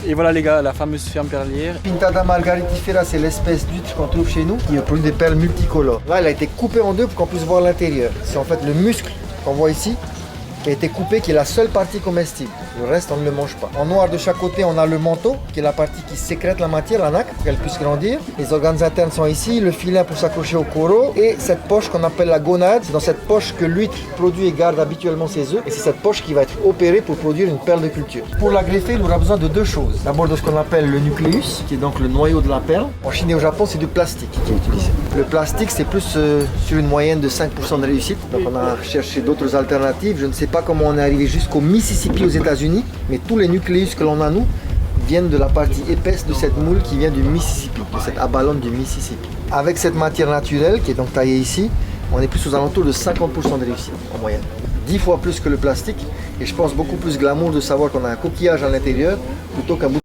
Et voilà les gars, la fameuse ferme perlière. Pintada margaritifera, c'est l'espèce d'huître qu'on trouve chez nous qui produit des perles multicolores. Là, elle a été coupée en deux pour qu'on puisse voir l'intérieur. C'est en fait le muscle qu'on voit ici qui a été coupé, qui est la seule partie comestible. Le reste, on ne le mange pas. En noir de chaque côté, on a le manteau, qui est la partie qui sécrète la matière, la nacre, pour qu'elle puisse grandir. Les organes internes sont ici, le filet pour s'accrocher au coraux, et cette poche qu'on appelle la gonade. C'est dans cette poche que l'huître produit et garde habituellement ses œufs, et c'est cette poche qui va être opérée pour produire une perle de culture. Pour la greffer, il aura besoin de deux choses. D'abord de ce qu'on appelle le nucléus, qui est donc le noyau de la perle. En Chine et au Japon, c'est du plastique qui est utilisé. Le plastique, c'est plus sur une moyenne de 5% de réussite. Donc on a cherché d'autres alternatives. Je ne sais pas comment on est arrivé jusqu'au Mississippi aux États-Unis, mais tous les nucléus que l'on a nous viennent de la partie épaisse de cette moule qui vient du Mississippi, de cette abalone du Mississippi. Avec cette matière naturelle qui est donc taillée ici, on est plus aux alentours de 50% de réussite en moyenne. 10 fois plus que le plastique, et je pense beaucoup plus glamour de savoir qu'on a un coquillage à l'intérieur plutôt qu'un bout